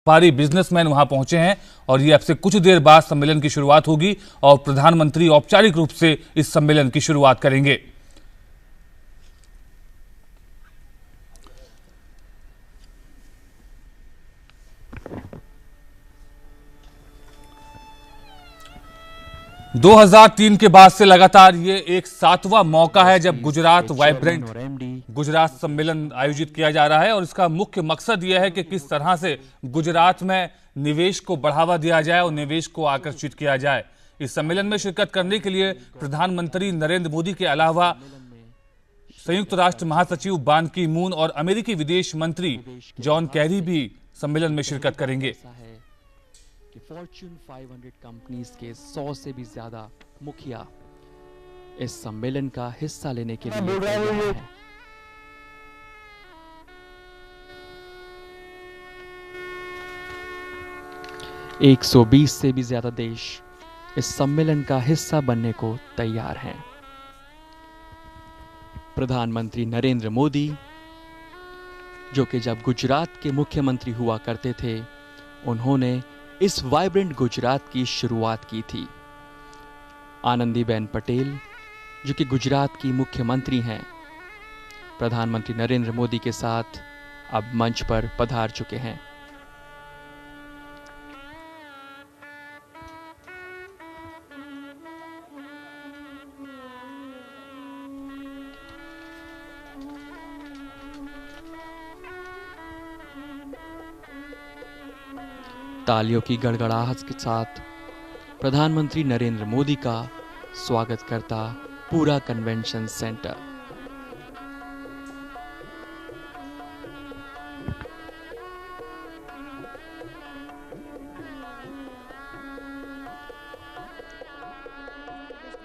व्यापारी बिजनेसमैन वहां पहुंचे हैं और ये अब से कुछ देर बाद सम्मेलन की शुरुआत होगी और प्रधानमंत्री औपचारिक रूप से इस सम्मेलन की शुरुआत करेंगे। दो 2003 के बाद से लगातार ये एक 7वां मौका है जब गुजरात वाइब्रेंट गुजरात सम्मेलन आयोजित किया जा रहा है और इसका मुख्य मकसद यह है कि किस तरह से गुजरात में निवेश को बढ़ावा दिया जाए और निवेश को आकर्षित किया जाए। इस सम्मेलन में शिरकत करने के लिए प्रधानमंत्री नरेंद्र मोदी के अलावा संयुक्त राष्ट्र महासचिव बान की मून और अमेरिकी विदेश मंत्री जॉन कैरी भी सम्मेलन में शिरकत करेंगे। कि फॉर्च्यून 500 कंपनीज के 100 से भी ज्यादा मुखिया इस सम्मेलन का हिस्सा लेने के लिए तैयार हैं। एक 120 से भी ज्यादा देश इस सम्मेलन का हिस्सा बनने को तैयार हैं। प्रधानमंत्री नरेंद्र मोदी, जो कि जब गुजरात के मुख्यमंत्री हुआ करते थे, उन्होंने इस वाइब्रेंट गुजरात की शुरुआत की थी। आनंदीबेन पटेल, जो कि गुजरात की मुख्यमंत्री हैं, प्रधानमंत्री नरेंद्र मोदी के साथ अब मंच पर पधार चुके हैं। तालियों की गड़गड़ाहट के साथ प्रधानमंत्री नरेंद्र मोदी का स्वागत करता पूरा convention centre.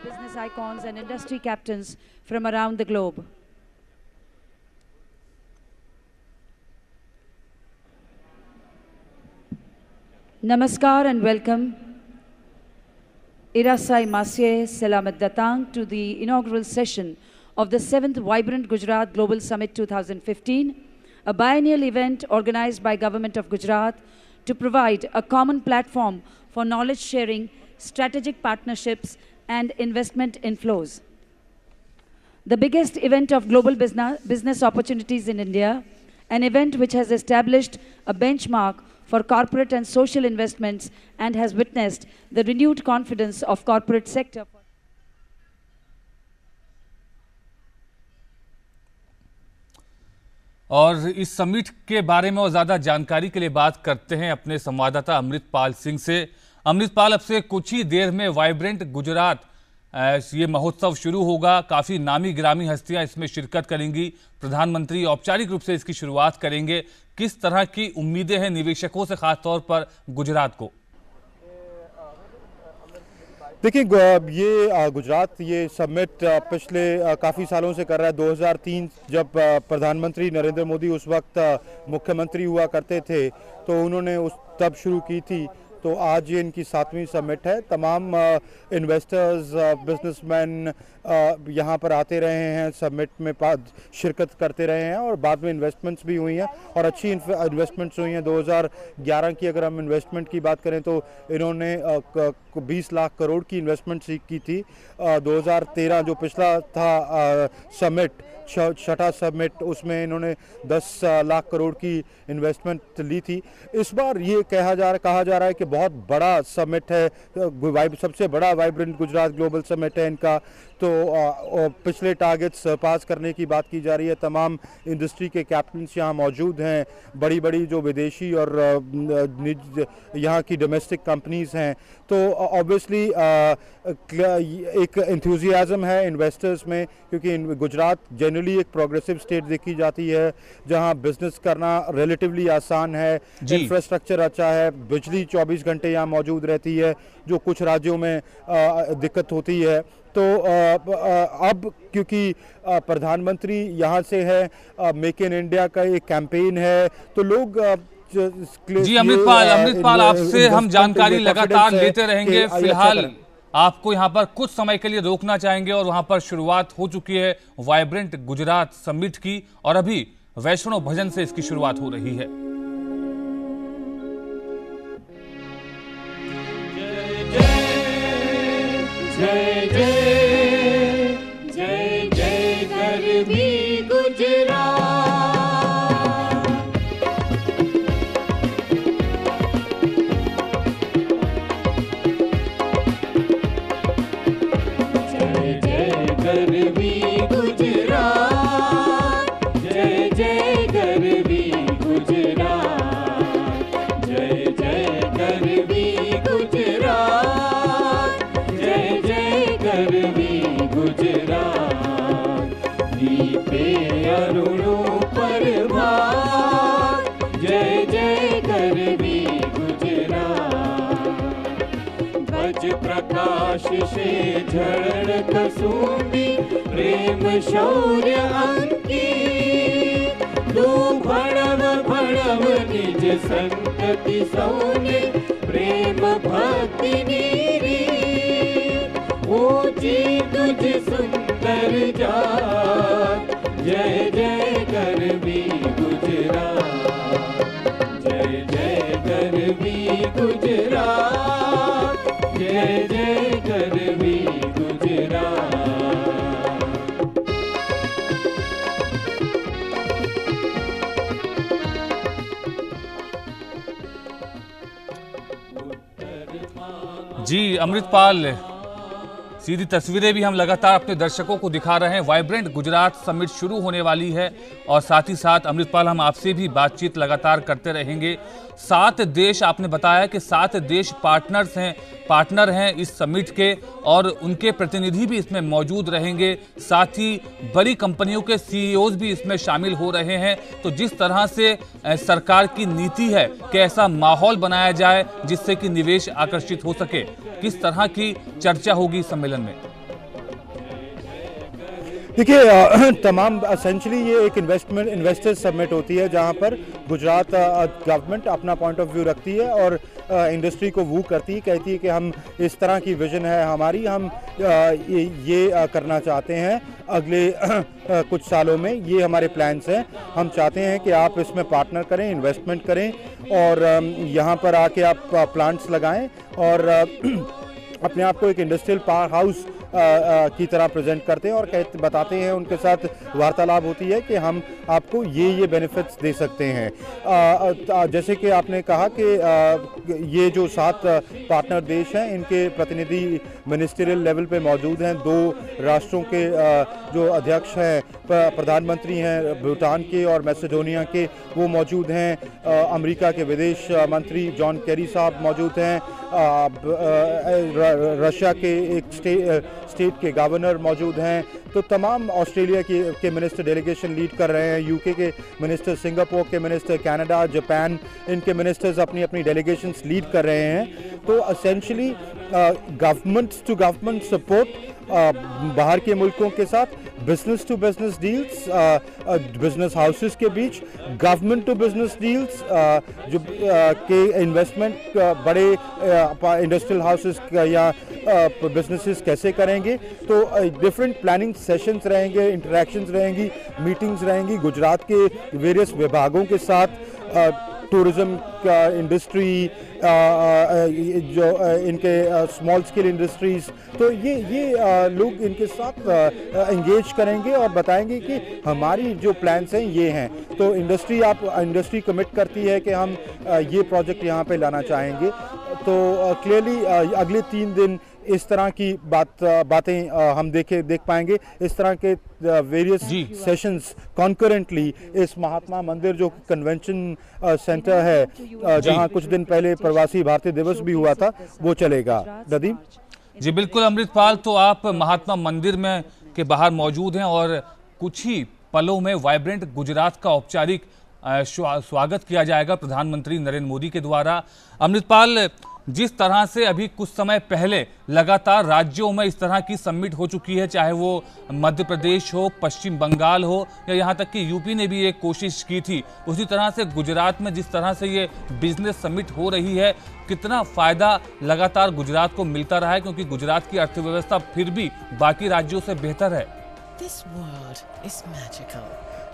Business icons and industry captains from around the globe. Namaskar and welcome. Irasai Masye Selamat Datang to the inaugural session of the 7th Vibrant Gujarat Global Summit 2015, a biennial event organized by Government of Gujarat to provide a common platform for knowledge sharing, strategic partnerships and investment inflows. The biggest event of global business opportunities in India, an event which has established a benchmark for corporate and social investments and has witnessed the renewed confidence of corporate sector. और इस summit के बारे में और ज्यादा जानकारी के लिए बात करते हैं अपने संवाददाता अमृतपाल सिंह से। अमृतपाल, अब से कुछ ही देर में वाइब्रेंट गुजरात ये महोत्सव शुरू होगा। काफी नामी गिरामी हस्तियां इसमें शिरकत करेंगी। प्रधानमंत्री औपचारिक रूप से इसकी शुरुआत करेंगे। किस तरह की उम्मीदें हैं निवेशकों से, खासतौर पर गुजरात को? देखिए, ये गुजरात ये समिट पिछले काफ़ी सालों से कर रहा है। 2003 जब प्रधानमंत्री नरेंद्र मोदी उस वक्त मुख्यमंत्री हुआ करते थे तो उन्होंने तब शुरू की थी। तो आज ये इनकी 7वीं समिट है। तमाम इन्वेस्टर्स, बिजनेसमैन यहाँ पर आते रहे हैं, समिट में शिरकत करते रहे हैं और बाद में इन्वेस्टमेंट्स भी हुई हैं और अच्छी इन्वेस्टमेंट्स हुई हैं। 2011 की अगर हम इन्वेस्टमेंट की बात करें तो इन्होंने 20 लाख करोड़ की इन्वेस्टमेंट की थी। 2013 जो पिछला था समिट, छठा समिट, उसमें इन्होंने 10 लाख करोड़ की इन्वेस्टमेंट ली थी। इस बार ये कहा जा रहा है कि बहुत बड़ा समिट है, सबसे बड़ा वाइब्रेंट गुजरात ग्लोबल समिट है इनका। तो पिछले टारगेट सरपास करने की बात की जा रही है। तमाम इंडस्ट्री के कैप्टन्स यहाँ मौजूद हैं, बड़ी बड़ी जो विदेशी और यहाँ की डोमेस्टिक कंपनीज हैं। तो ऑब्वियसली एक एंथुजियाज्म है इन्वेस्टर्स में, क्योंकि गुजरात जनरली एक प्रोग्रेसिव स्टेट देखी जाती है जहाँ बिजनेस करना रिलेटिवली आसान है, इंफ्रास्ट्रक्चर अच्छा है, बिजली 24 घंटे यहाँ मौजूद रहती है, जो कुछ राज्यों में दिक्कत होती है। तो अब क्योंकि प्रधानमंत्री यहाँ से है, मेक इन इंडिया का एक कैंपेन है, तो लोग जी अमृतपाल, आपसे हम जानकारी लगातार लेते रहेंगे। फिलहाल आपको यहाँ पर कुछ समय के लिए रोकना चाहेंगे और वहां पर शुरुआत हो चुकी है वाइब्रेंट गुजरात समिट की और अभी वैष्णव भजन से इसकी शुरुआत हो रही है। जय जय गरवी गुजरात, जय जय गरवी गुजरात, दीपे अरुणो प्रभात, जय जय गरवी गुजरात। ध्वज प्रकाश से झरण कसुंबी, प्रेम शौर्य अंकित, दो भणव भणव निज संतति सौने, प्रेम भक्ति नीरीत, ऊंची तुझ सुंदर जात, जय जय गरवी गुजरात, जय जय गरवी गुजरात, जय जय गरवी गुजरात। जी अमृतपाल, सीधी तस्वीरें भी हम लगातार अपने दर्शकों को दिखा रहे हैं। वाइब्रेंट गुजरात समिट शुरू होने वाली है और साथ ही साथ अमृतपाल हम आपसे भी बातचीत लगातार करते रहेंगे। 7 देश, आपने बताया कि 7 देश पार्टनर हैं इस समिट के और उनके प्रतिनिधि भी इसमें मौजूद रहेंगे। साथ ही बड़ी कंपनियों के सीईओज भी इसमें शामिल हो रहे हैं। तो जिस तरह से सरकार की नीति है कि ऐसा माहौल बनाया जाए जिससे कि निवेश आकर्षित हो सके, किस तरह की चर्चा होगी सम्मेलन में? देखिए, तमाम एसेंशली ये एक इन्वेस्टर्स समिट होती है जहां पर गुजरात गवर्नमेंट अपना पॉइंट ऑफ व्यू रखती है और इंडस्ट्री को वू करती है, कहती है कि हम इस तरह की विजन है हमारी, हम ये करना चाहते हैं अगले कुछ सालों में, ये हमारे प्लान्स हैं, हम चाहते हैं कि आप इसमें पार्टनर करें, इन्वेस्टमेंट करें और यहाँ पर आके आप प्लांट्स लगाएं और अपने आप को एक इंडस्ट्रियल पावर हाउस की तरह प्रेजेंट करते हैं और बताते हैं, उनके साथ वार्तालाप होती है कि हम आपको ये बेनिफिट्स दे सकते हैं। जैसे कि आपने कहा कि ये जो 7 पार्टनर देश हैं, इनके प्रतिनिधि मिनिस्ट्रियल लेवल पे मौजूद हैं। 2 राष्ट्रों के जो अध्यक्ष हैं, प्रधानमंत्री हैं भूटान के और मैसेडोनिया के, वो मौजूद हैं। अमेरिका के विदेश मंत्री जॉन केरी साहब मौजूद हैं। रशिया के एक स्टेट के गवर्नर मौजूद हैं। तो तमाम ऑस्ट्रेलिया के मिनिस्टर डेलीगेशन लीड कर रहे हैं। यूके के मिनिस्टर, सिंगापुर के मिनिस्टर, कनाडा, जापान, इनके मिनिस्टर्स अपनी अपनी डेलीगेशंस लीड कर रहे हैं। तो essentially government to government support बाहर के मुल्कों के साथ, business to business deals business houses के बीच, गवर्नमेंट टू बिजनेस डील्स जो के इन्वेस्टमेंट बड़े इंडस्ट्रियल हाउसेस या बिजनेसेस कैसे करेंगे। तो डिफरेंट प्लानिंग सेशंस रहेंगे, इंटरेक्शंस रहेंगी, मीटिंग्स रहेंगी गुजरात के वेरियस विभागों के साथ, टूरिज्म का इंडस्ट्री, जो इनके स्मॉल स्केल इंडस्ट्रीज, तो ये लोग इनके साथ एंगेज करेंगे और बताएंगे कि हमारी जो प्लान्स हैं ये हैं। तो इंडस्ट्री कमिट करती है कि हम ये प्रोजेक्ट यहाँ पे लाना चाहेंगे। तो क्लियरली अगले 3 दिन इस तरह की बातें हम देख पाएंगे। इस तरह के वेरियस सेशंस कॉन्करेंटली इस महात्मा मंदिर जो कन्वेंशन सेंटर है, जहां कुछ दिन पहले प्रवासी भारतीय दिवस भी हुआ था, वो चलेगा। नदीम जी बिल्कुल अमृतपाल, तो आप महात्मा मंदिर में के बाहर मौजूद हैं और कुछ ही पलों में वाइब्रेंट गुजरात का औपचारिक स्वागत किया जाएगा प्रधानमंत्री नरेंद्र मोदी के द्वारा। अमृतपाल, जिस तरह से अभी कुछ समय पहले लगातार राज्यों में इस तरह की समिट हो चुकी है, चाहे वो मध्य प्रदेश हो, पश्चिम बंगाल हो या यहाँ तक कि यूपी ने भी एक कोशिश की थी, उसी तरह से गुजरात में जिस तरह से ये बिजनेस समिट हो रही है, कितना फायदा लगातार गुजरात को मिलता रहा है, क्योंकि गुजरात की अर्थव्यवस्था फिर भी बाकी राज्यों से बेहतर है।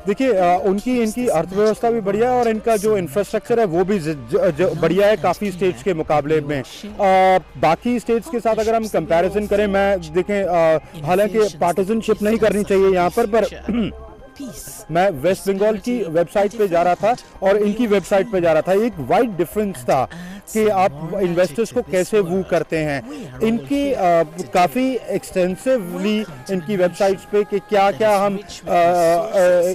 देखिए, इनकी अर्थव्यवस्था भी बढ़िया है और इनका जो इंफ्रास्ट्रक्चर है वो भी बढ़िया है काफ़ी स्टेट्स के मुकाबले में। बाकी स्टेट्स के साथ अगर हम कंपैरिजन करें, मैं देखें, हालांकि पार्टिजनशिप नहीं करनी चाहिए यहाँ पर मैं वेस्ट बंगाल की वेबसाइट पे जा रहा था और इनकी वेबसाइट पे जा रहा था, एक वाइड डिफरेंस था कि आप इन्वेस्टर्स को कैसे वू करते हैं। इनकी काफ़ी एक्सटेंसिवली इनकी वेबसाइट्स पे कि क्या क्या हम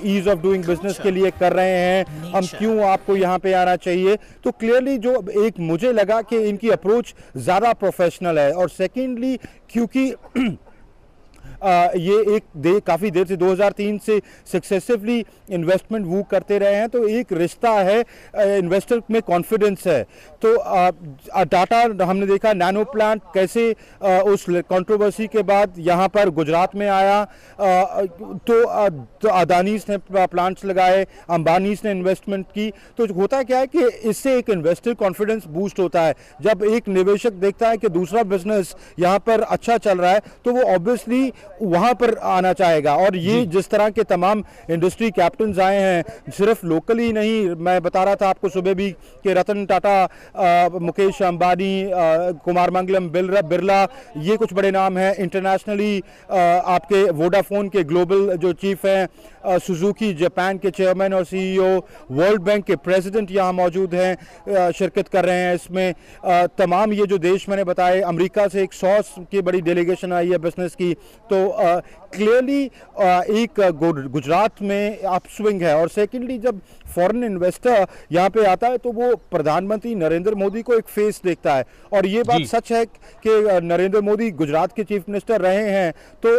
ईज ऑफ डूइंग बिजनेस के लिए कर रहे हैं, हम क्यों आपको यहाँ पे आना चाहिए। तो क्लियरली जो एक मुझे लगा कि इनकी अप्रोच ज़्यादा प्रोफेशनल है, और सेकेंडली क्योंकि ये काफ़ी देर से 2003 से सक्सेसिवली इन्वेस्टमेंट वू करते रहे हैं, तो एक रिश्ता है, इन्वेस्टर में कॉन्फिडेंस है। तो टाटा हमने देखा नैनो प्लांट कैसे उस कंट्रोवर्सी के बाद यहाँ पर गुजरात में आया, तो अदानीस ने प्लांट्स लगाए, अंबानीस ने इन्वेस्टमेंट की। तो होता क्या है कि इससे एक इन्वेस्टर कॉन्फिडेंस बूस्ट होता है। जब एक निवेशक देखता है कि दूसरा बिजनेस यहाँ पर अच्छा चल रहा है तो वो ऑब्वियसली वहां पर आना चाहेगा। और ये जिस तरह के तमाम इंडस्ट्री कैप्टन्स आए हैं, सिर्फ लोकली नहीं, मैं बता रहा था आपको सुबह भी कि रतन टाटा, मुकेश अंबानी, कुमार मंगलम बिरला, ये कुछ बड़े नाम हैं। इंटरनेशनली आपके वोडाफोन के ग्लोबल जो चीफ हैं, सुजुकी जापान के चेयरमैन और सीईओ, वर्ल्ड बैंक के प्रेसिडेंट यहाँ मौजूद हैं, शिरकत कर रहे हैं इसमें। तमाम ये जो देश मैंने बताए, अमेरिका से 100 की बड़ी डेलीगेशन आई है बिजनेस की। तो क्लियरली एक गुजरात में अपस्विंग है। और सेकेंडली जब फॉरेन इन्वेस्टर यहाँ पे आता है तो वो प्रधानमंत्री नरेंद्र मोदी को एक फेस देखता है। और ये बात सच है कि नरेंद्र मोदी गुजरात के चीफ मिनिस्टर रहे हैं, तो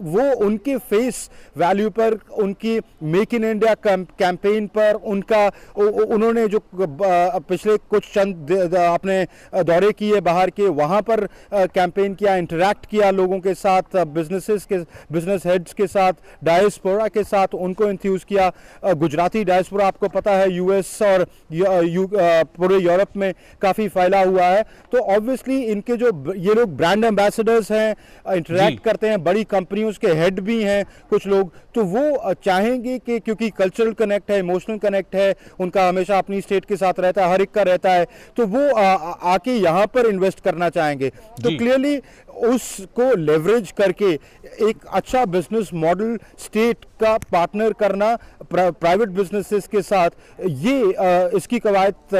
वो उनके फेस वैल्यू पर, उनकी मेक इन इंडिया कैंपेन पर, उन्होंने जो पिछले कुछ चंद अपने दौरे किए बाहर के, वहाँ पर कैंपेन किया, इंटरैक्ट किया लोगों के साथ, बिजनेस हेड्स के साथ, डायस्पोरा के साथ, उनको इंथ्यूज किया। गुजराती डायस्पोरा आपको पता है यूएस और पूरे यूरोप में काफ़ी फैला हुआ है। तो ऑब्वियसली इनके जो ये लोग ब्रांड एम्बेसडर्स हैं, इंटरैक्ट करते हैं, बड़ी कंपनियों के हेड भी हैं कुछ लोग, तो वो चाहेंगे कि क्योंकि कल्चरल कनेक्ट है, इमोशनल कनेक्ट है, उनका हमेशा अपनी स्टेट के साथ रहता है, हर एक का रहता है, तो वो आके यहाँ पर इन्वेस्ट करना चाहेंगे। तो क्लियरली उसको लेवरेज करके एक अच्छा बिजनेस मॉडल स्टेट का पार्टनर करना प्राइवेट बिजनेसेस के साथ, ये इसकी कवायद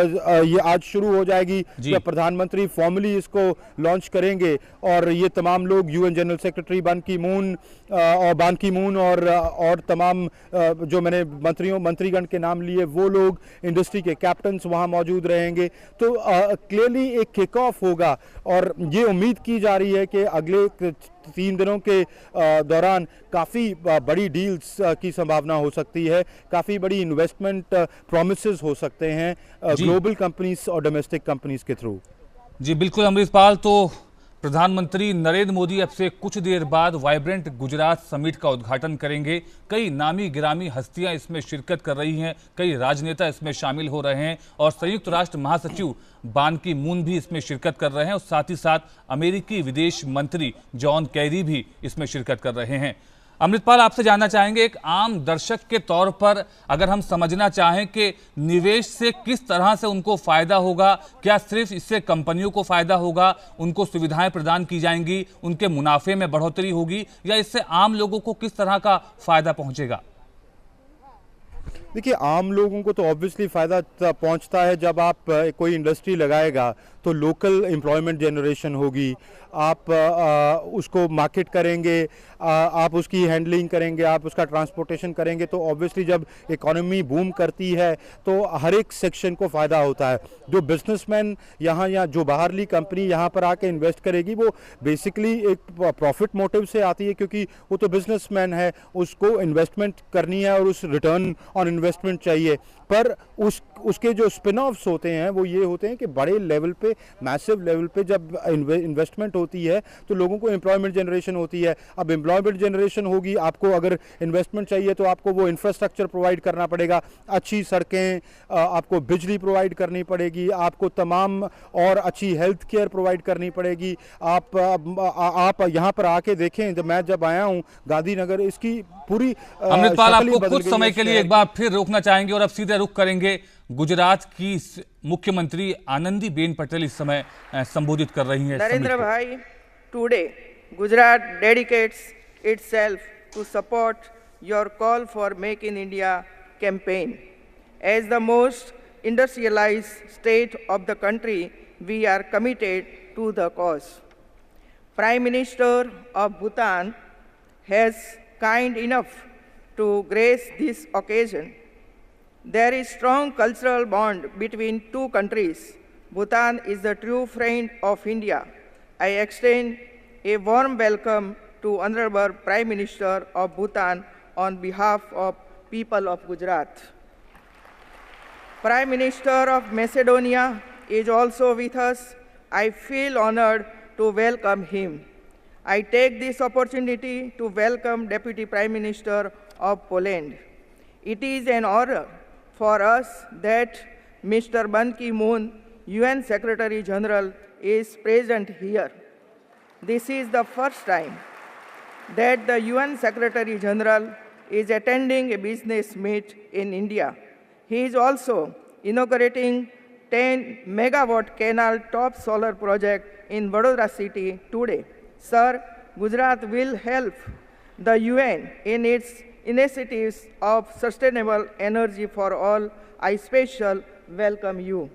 ये आज शुरू हो जाएगी जब प्रधानमंत्री फॉर्मली इसको लॉन्च करेंगे। और ये तमाम लोग, यूएन जनरल सेक्रेटरी बान की मून और तमाम जो मैंने मंत्रीगण के नाम लिए, वो लोग, इंडस्ट्री के कैप्टन्स वहाँ मौजूद रहेंगे। तो क्लियरली एक किक ऑफ होगा और ये उम्मीद की जा रही है कि अगले 3 दिनों के दौरान काफ़ी बड़ी डील्स की संभावना हो सकती है, काफ़ी बड़ी इन्वेस्टमेंट प्रॉमिसेस हो सकते हैं ग्लोबल कंपनीज और डोमेस्टिक कंपनीज के थ्रू। जी बिल्कुल अमृतपाल, तो प्रधानमंत्री नरेंद्र मोदी अब से कुछ देर बाद वाइब्रेंट गुजरात समिट का उद्घाटन करेंगे। कई नामी गिरामी हस्तियां इसमें शिरकत कर रही हैं, कई राजनेता इसमें शामिल हो रहे हैं और संयुक्त राष्ट्र महासचिव बान की मून भी इसमें शिरकत कर रहे हैं और साथ ही साथ अमेरिकी विदेश मंत्री जॉन कैरी भी इसमें शिरकत कर रहे हैं। अमृतपाल, आपसे जानना चाहेंगे, एक आम दर्शक के तौर पर अगर हम समझना चाहें कि निवेश से किस तरह से उनको फायदा होगा, क्या सिर्फ इससे कंपनियों को फायदा होगा, उनको सुविधाएं प्रदान की जाएंगी, उनके मुनाफे में बढ़ोतरी होगी, या इससे आम लोगों को किस तरह का फायदा पहुंचेगा? देखिए, आम लोगों को तो ऑब्वियसली फ़ायदा पहुंचता है जब आप कोई इंडस्ट्री लगाएगा तो लोकल एम्प्लॉयमेंट जनरेशन होगी, आप उसको मार्केट करेंगे, आप उसकी हैंडलिंग करेंगे, आप उसका ट्रांसपोर्टेशन करेंगे, तो ऑब्वियसली जब इकोनॉमी बूम करती है तो हर एक सेक्शन को फ़ायदा होता है। जो बिजनेसमैन यहाँ या जो बाहरली कंपनी यहाँ पर आके इन्वेस्ट करेगी, वो बेसिकली एक प्रॉफिट मोटिव से आती है, क्योंकि वो तो बिजनेसमैन है, उसको इन्वेस्टमेंट करनी है और उस रिटर्न ऑन इन्वेस्टमेंट चाहिए। पर उसके जो स्पिन ऑफ्स होते हैं वो ये होते हैं कि बड़े लेवल पे, मैसिव लेवल पे जब इन्वेस्टमेंट होती है तो लोगों को एम्प्लॉयमेंट जनरेशन होती है। अब एम्प्लॉयमेंट जनरेशन होगी, आपको अगर इन्वेस्टमेंट चाहिए तो आपको वो इंफ्रास्ट्रक्चर प्रोवाइड करना पड़ेगा, अच्छी सड़कें, आपको बिजली प्रोवाइड करनी पड़ेगी, आपको तमाम और अच्छी हेल्थ केयर प्रोवाइड करनी पड़ेगी। आप यहाँ पर आके देखें, जब आया हूँ गांधीनगर, इसकी पूरी अमृतपाल, आपको कुछ समय के लिए एक बार फिर रोकना चाहेंगे और अब सीधे रुख करेंगे। गुजरात की मुख्यमंत्री आनंदीबेन पटेल इस समय संबोधित कर रही हैं। नरेंद्र भाई, today Gujarat dedicates itself to support your call for Make in India campaign. As the most industrialized state of the country, we are committed to the cause. Prime Minister of Bhutan has kind enough to grace this occasion. There is strong cultural bond between two countries. Bhutan is the true friend of India. I extend a warm welcome to Honorable Prime Minister of Bhutan on behalf of people of Gujarat. Prime Minister of Macedonia is also with us. I feel honored to welcome him. I take this opportunity to welcome Deputy Prime Minister of Poland. It is an honor for us that Mr. Ban Ki-moon, UN Secretary General, is present here. This is the first time that the UN Secretary General is attending a business meet in India. He is also inaugurating 10 megawatt canal top solar project in Vadodara city today. Sir, Gujarat will help the UN in its initiatives of sustainable energy for all. I specially welcome you.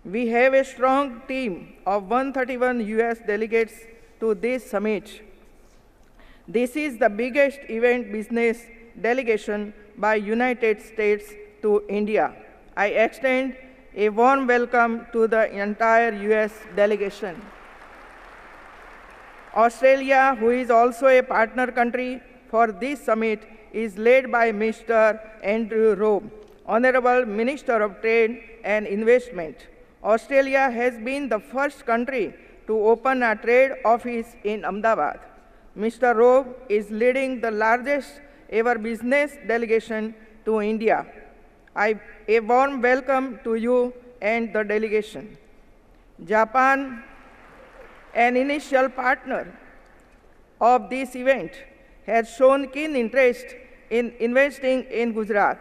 We have a strong team of 131 US delegates to this summit. This is the biggest event business delegation by United States to India. I extend a warm welcome to the entire US delegation. Australia, who is also a partner country for this summit, is led by Mr. Andrew Rowe, Honorable Minister of Trade and Investment. Australia has been the first country to open a trade office in Ahmedabad. Mr. Rowe is leading the largest ever business delegation to India. A warm welcome to you and the delegation. Japan, an initial partner of this event, has shown keen interest in investing in Gujarat.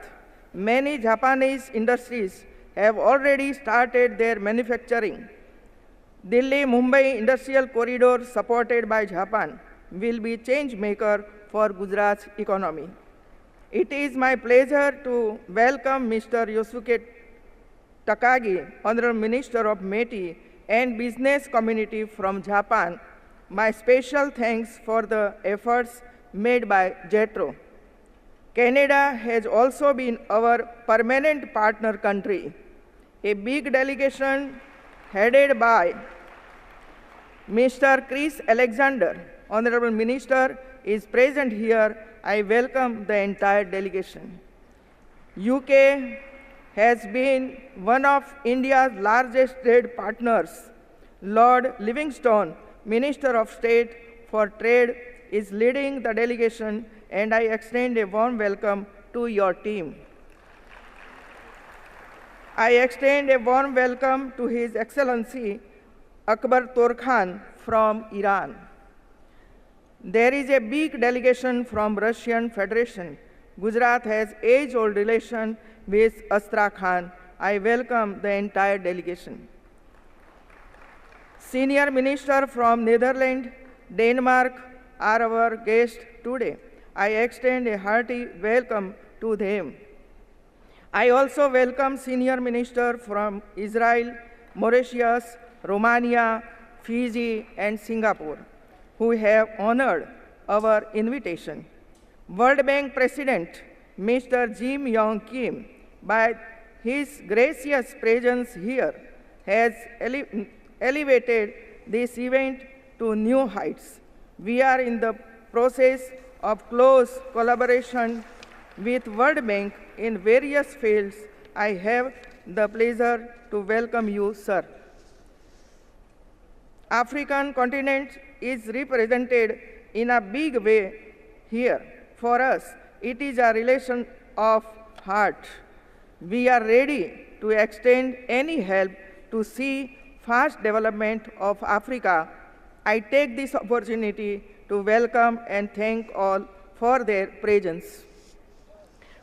Many Japanese industries have already started their manufacturing. Delhi-Mumbai Industrial Corridor, supported by Japan, will be change maker for Gujarat's economy. It is my pleasure to welcome Mr. Yosuke Takagi, Honorable Minister of METI and Business Community from Japan. My special thanks for the efforts made by JETRO. Canada has also been our permanent partner country. A big delegation headed by Mr. Chris Alexander, Honorable Minister, is present here. I welcome the entire delegation. UK has been one of India's largest trade partners. Lord Livingstone, Minister of State for Trade, is leading the delegation, and I extend a warm welcome to your team. I extend a warm welcome to His Excellency Akbar Torkhan from Iran. There is a big delegation from Russian Federation. Gujarat has age-old relation with Astrakhan. I welcome the entire delegation. Senior Minister from Netherlands, Denmark are our guests today. I extend a hearty welcome to them. I also welcome Senior Minister from Israel, Mauritius, Romania, Fiji, and Singapore, who have honored our invitation. World Bank President, Mr. Jim Yong Kim, by his gracious presence here, has elevated this event to new heights. We are in the process of close collaboration with World Bank in various fields. I have the pleasure to welcome you, sir. African continent is represented in a big way here. For us, it is a relation of heart. We are ready to extend any help to see fast development of Africa. I take this opportunity to welcome and thank all for their presence.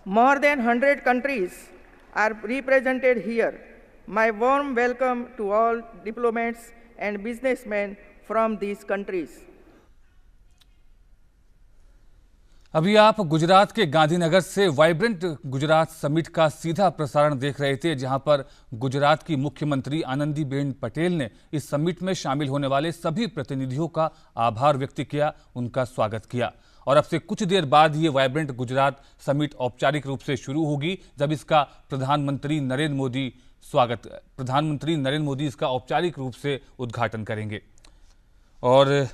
More than 100 countries are represented here. My warm welcome to all diplomats and businessmen from these countries. अभी आप गुजरात के गांधीनगर से vibrant Gujarat summit का सीधा प्रसारण देख रहे थे, जहां पर गुजरात की मुख्यमंत्री आनंदीबेन पटेल ने इस समिट में शामिल होने वाले सभी प्रतिनिधियों का आभार व्यक्त किया, उनका स्वागत किया। और अब से कुछ देर बाद ये वाइब्रेंट गुजरात समिट औपचारिक रूप से शुरू होगी, जब इसका प्रधानमंत्री नरेंद्र मोदी इसका औपचारिक रूप से उद्घाटन करेंगे। और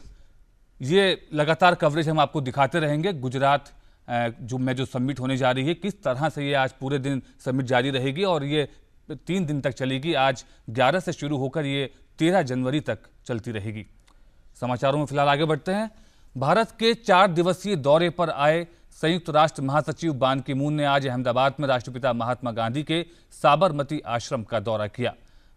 ये लगातार कवरेज हम आपको दिखाते रहेंगे। गुजरात जो समिट होने जा रही है, किस तरह से ये आज पूरे दिन समिट जारी रहेगी और ये 3 दिन तक चलेगी। आज 11 से शुरू होकर ये 13 जनवरी तक चलती रहेगी। समाचारों में फिलहाल आगे बढ़ते हैं। भारत के 4 दिवसीय दौरे पर आए संयुक्त राष्ट्र महासचिव बान की मून ने आज अहमदाबाद में राष्ट्रपिता महात्मा गांधी के साबरमती आश्रम का दौरा किया।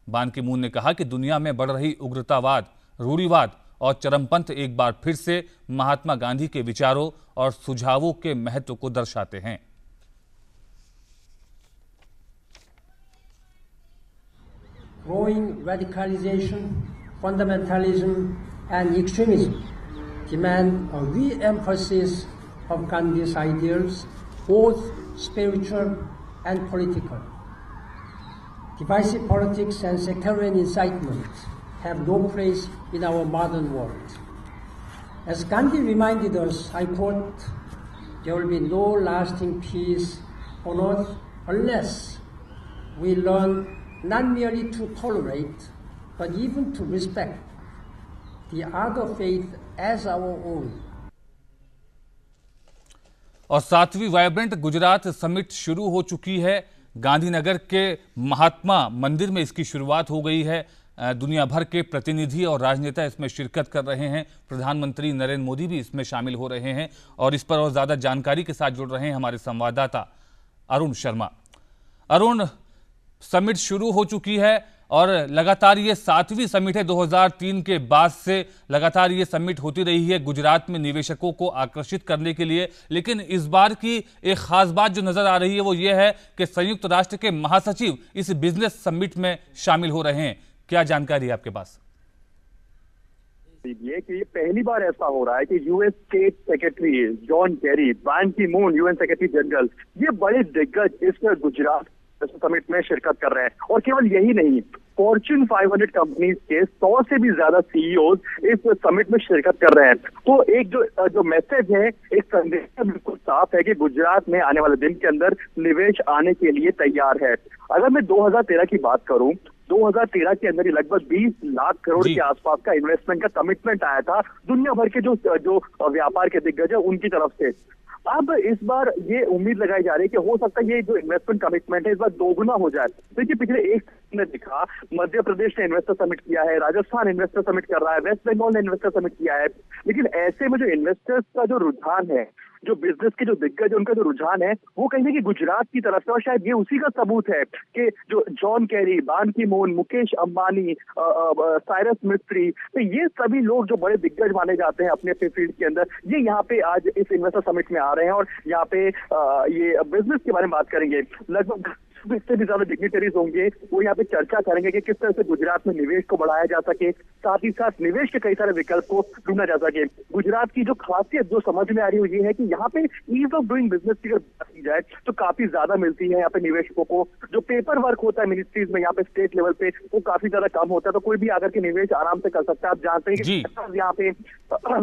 बान की मून ने कहा कि दुनिया में बढ़ रही उग्रतावाद, रूढ़िवाद और चरमपंथ एक बार फिर से महात्मा गांधी के विचारों और सुझावों के महत्व को दर्शाते हैं। Growing radicalization, fundamentalism, and extremism demand a re-emphasis of Gandhi's ideals, both spiritual and political. Divisive politics and sectarian incitement have no place in our modern world. As Gandhi reminded us, I quote, "There will be no lasting peace on earth unless we learn not merely to tolerate, but even to respect the other faith as our own." और 7वीं vibrant Gujarat summit शुरू हो चुकी है। गांधीनगर के महात्मा मंदिर में इसकी शुरुआत हो गई है। दुनिया भर के प्रतिनिधि और राजनेता इसमें शिरकत कर रहे हैं। प्रधानमंत्री नरेंद्र मोदी भी इसमें शामिल हो रहे हैं और इस पर और ज्यादा जानकारी के साथ जुड़ रहे हैं हमारे संवाददाता अरुण शर्मा। अरुण, समिट शुरू हो चुकी है और लगातार ये 7वीं समिट है। 2003 के बाद से लगातार ये समिट होती रही है गुजरात में निवेशकों को आकर्षित करने के लिए। लेकिन इस बार की एक खास बात जो नजर आ रही है वो ये है कि संयुक्त राष्ट्र के महासचिव इस बिजनेस समिट में शामिल हो रहे हैं। क्या जानकारी है आपके पास? ये कि ये पहली बार ऐसा हो रहा है कि US state secretary John Kerry, बान की मून यूएन सेक्रेटरी जनरल, ये बड़े दिग्गज इस गुजरात समिट में शिरकत कर रहे हैं। और केवल यही नहीं, फॉर्च्यून 500 कंपनीज के 100 से भी ज्यादा सीईओज इस समिट में शिरकत कर रहे हैं। तो एक जो मैसेज है, एक संदेश बिल्कुल साफ है कि गुजरात में आने वाले दिन के अंदर निवेश आने के लिए तैयार है। अगर मैं 2013 की बात करूं, 2013 के अंदर ही लगभग 20 लाख करोड़ के आसपास का इन्वेस्टमेंट का कमिटमेंट आया था दुनिया भर के जो व्यापार के दिग्गज है उनकी तरफ से। अब इस बार ये उम्मीद लगाई जा रही है कि हो सकता है ये जो इन्वेस्टमेंट कमिटमेंट है इस बार दोगुना हो जाए। देखिए, पिछले एक ने दिखा, मध्य प्रदेश ने इन्वेस्टर समिट किया है, राजस्थान इन्वेस्टर समिट कर रहा है, वेस्ट बंगाल ने इन्वेस्टर समिट किया है। लेकिन ऐसे में जो इन्वेस्टर्स का जो रुझान है, जो बिजनेस के जो दिग्गज उनका जो रुझान है, वो कहीं ना कहीं गुजरात की तरफ से, और शायद ये उसी का सबूत है कि जो जॉन केरी, बान की मून, मुकेश अंबानी, साइरस मिस्त्री, तो ये सभी लोग जो बड़े दिग्गज माने जाते हैं अपने अपने फील्ड के अंदर, ये यहाँ पे आज इस इन्वेस्टर समिट में आ रहे हैं और यहाँ पे ये बिजनेस के बारे में बात करेंगे। लगभग इससे भी ज्यादा डिग्निटरीज होंगे, वो यहाँ पे चर्चा करेंगे कि किस तरह से गुजरात में निवेश को बढ़ाया जा सके, साथ ही साथ निवेश के कई सारे विकल्प को ढूंढा जा सके। गुजरात की जो खासियत जो समझ में आ रही है वो ये है कि यहाँ पे ईज ऑफ डूइंग बिजनेस की अगर बात की जाए तो काफी ज्यादा मिलती है यहाँ पे निवेशकों को। जो पेपर वर्क होता है मिनिस्ट्रीज में, यहाँ पे स्टेट लेवल पे, वो काफी ज्यादा कम होता है, तो कोई भी आकर के निवेश आराम से कर सकता है। आप जानते हैं कि यहाँ पे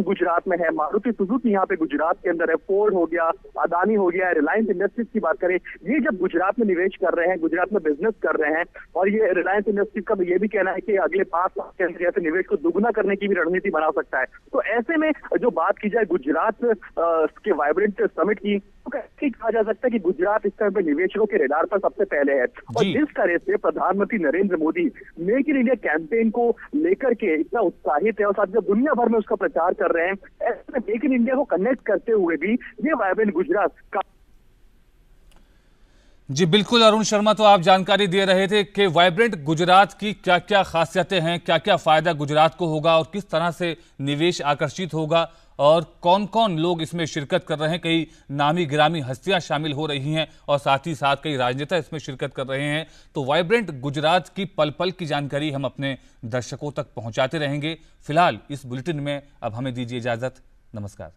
गुजरात में है, मारुति सुजुकी यहाँ पे गुजरात के अंदर है, फोर्ड हो गया, अदानी हो गया, रिलायंस इंडस्ट्रीज की बात करें, ये जब गुजरात में निवेश कर रहे हैं, गुजरात में बिजनेस कर रहे हैं, और ये रिलायंस इंडस्ट्रीज का ये भी कहना है कि अगले 5 साल के अंदर यहाँ निवेश को दुगुना करने की भी रणनीति बना सकता है। तो ऐसे में जो बात की जाए गुजरात के वाइब्रेंट समिट की, तो कैसे कहा जा सकता है कि गुजरात इस तरह पे निवेशकों के रडार पर सबसे पहले है। और जिस तरह से प्रधानमंत्री Narendra Modi make in India campaign को लेकर के इतना उत्साहित है और साथ ही दुनिया भर में उसका प्रचार कर रहे हैं, ऐसे में मेक इन इंडिया को कनेक्ट करते हुए भी ये वाइब्रेंट गुजरात का। जी बिल्कुल अरुण शर्मा, तो आप जानकारी दे रहे थे कि वाइब्रेंट गुजरात की क्या क्या खासियतें हैं, क्या क्या फायदा गुजरात को होगा और किस तरह से निवेश आकर्षित होगा और कौन कौन लोग इसमें शिरकत कर रहे हैं। कई नामी गिरामी हस्तियां शामिल हो रही हैं और साथ ही साथ कई राजनेता इसमें शिरकत कर रहे हैं। तो वाइब्रेंट गुजरात की पल पल की जानकारी हम अपने दर्शकों तक पहुंचाते रहेंगे। फिलहाल इस बुलेटिन में अब हमें दीजिए इजाजत। नमस्कार।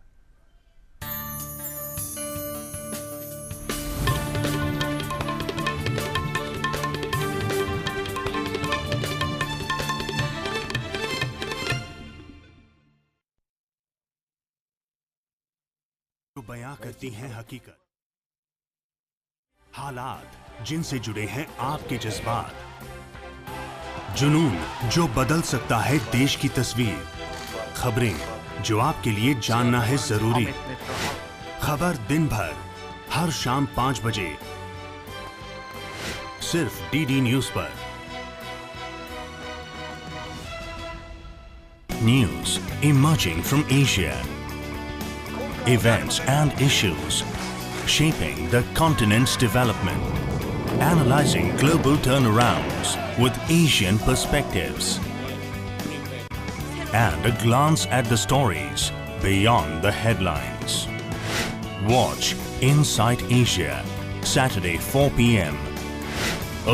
बयां करती हैं हकीकत, हालात जिनसे जुड़े हैं आपके जज्बात, जुनून जो बदल सकता है देश की तस्वीर, खबरें जो आपके लिए जानना है जरूरी। खबर दिन भर हर शाम 5 बजे सिर्फ डीडी न्यूज पर। News emerging from Asia. Events and issues shaping the continent's development. Analyzing global turnarounds with Asian perspectives. And a glance at the stories beyond the headlines. Watch Inside Asia, Saturday 4 p.m.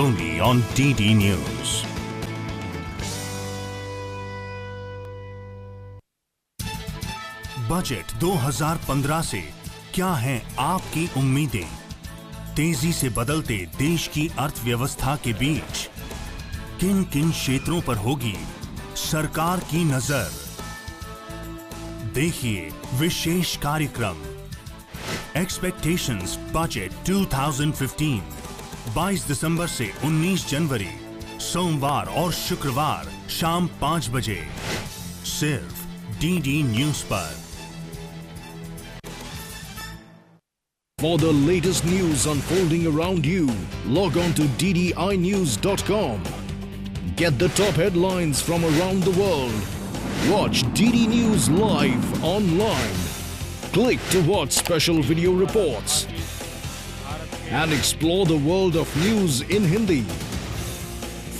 only on DD News. Budget 2015 से क्या हैं आपकी उम्मीदें? तेजी से बदलते देश की अर्थव्यवस्था के बीच किन किन क्षेत्रों पर होगी सरकार की नजर? देखिए विशेष कार्यक्रम एक्सपेक्टेशंस बजट 2015 22 दिसंबर से 19 जनवरी सोमवार और शुक्रवार शाम 5 बजे सिर्फ डीडी न्यूज पर। For the latest news unfolding around you, log on to ddinews.com. Get the top headlines from around the world. Watch DD News live online. Click to watch special video reports. And explore the world of news in Hindi.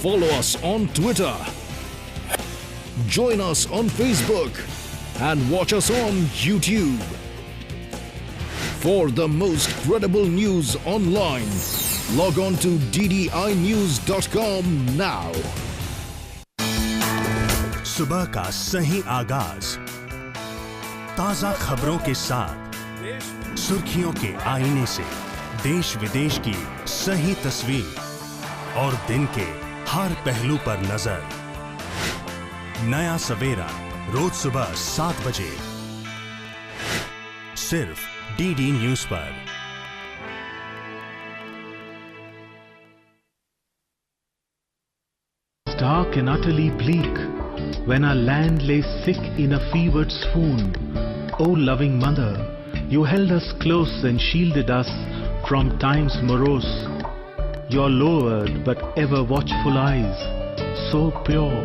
Follow us on Twitter. Join us on Facebook. And watch us on YouTube. For the most credible news online, log on to ddinews.com now. सुबह का सही आगाज ताजा खबरों के साथ, सुर्खियों के आईने से देश विदेश की सही तस्वीर और दिन के हर पहलू पर नजर। नया सवेरा रोज सुबह 7 बजे सिर्फ डीडी न्यूज पर। Dark and utterly bleak, when our land lay sick in a fevered swoon, O loving mother, you held us close and shielded us from times morose. Your lowered but ever watchful eyes, so pure,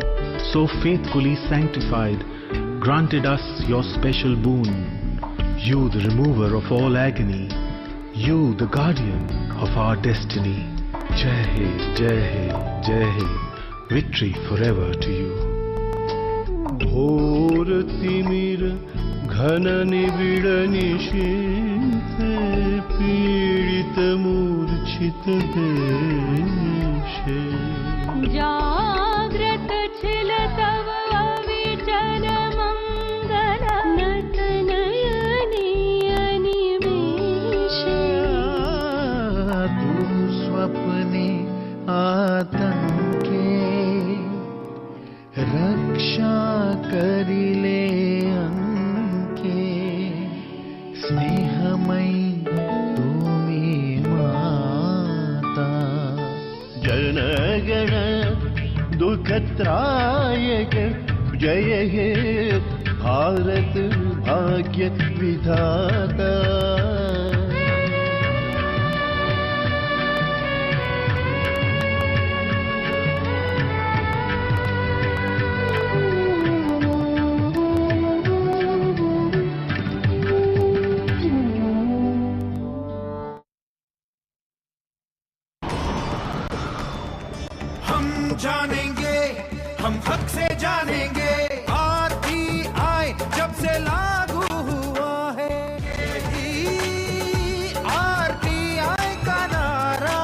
so faithfully sanctified, granted us your special boon. You the remover of all agony, you the guardian of our destiny. Jai He, Jai He, Jai He, victory forever to you. घोर तिमिर घन निबिड़ निशीथे, पीड़ित मूर्छित देशे। जाग्रत छिल तव अविचल मंगल, नत नयनी अनिमेषे। तुम स्वप्ने आतंके, रक्षा करिले अंके। स्नेहमयी तुमी माता, जनगण दुखत्रायक। जय हे भारत भाग्य विधाता। जानेंगे हम हक से जानेंगे, आरटीआई जब से लागू हुआ है, आरटीआई का नारा।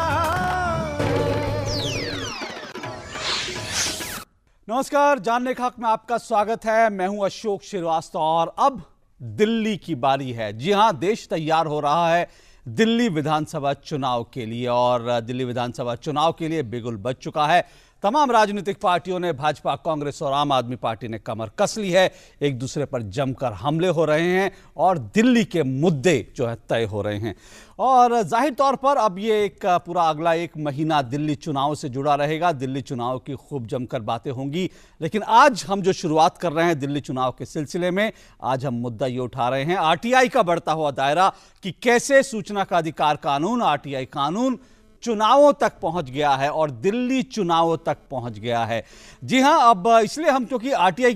नमस्कार, जानने के हक में आपका स्वागत है। मैं हूं अशोक श्रीवास्तव और अब दिल्ली की बारी है। जी हां, देश तैयार हो रहा है दिल्ली विधानसभा चुनाव के लिए और दिल्ली विधानसभा चुनाव के लिए बिगुल बज चुका है। तमाम राजनीतिक पार्टियों ने, भाजपा, कांग्रेस और आम आदमी पार्टी ने कमर कस ली है। एक दूसरे पर जमकर हमले हो रहे हैं और दिल्ली के मुद्दे जो है तय हो रहे हैं। और जाहिर तौर पर अब ये एक पूरा अगला एक महीना दिल्ली चुनाव से जुड़ा रहेगा। दिल्ली चुनाव की खूब जमकर बातें होंगी। लेकिन आज हम जो शुरुआत कर रहे हैं दिल्ली चुनाव के सिलसिले में, आज हम मुद्दा ये उठा रहे हैं आरटीआई का बढ़ता हुआ दायरा, कि कैसे सूचना का अधिकार कानून, आरटीआई कानून चुनावों तक पहुंच गया है और दिल्ली चुनावों तक पहुंच गया है। जी हां, अब इसलिए हम, क्योंकि आरटीआई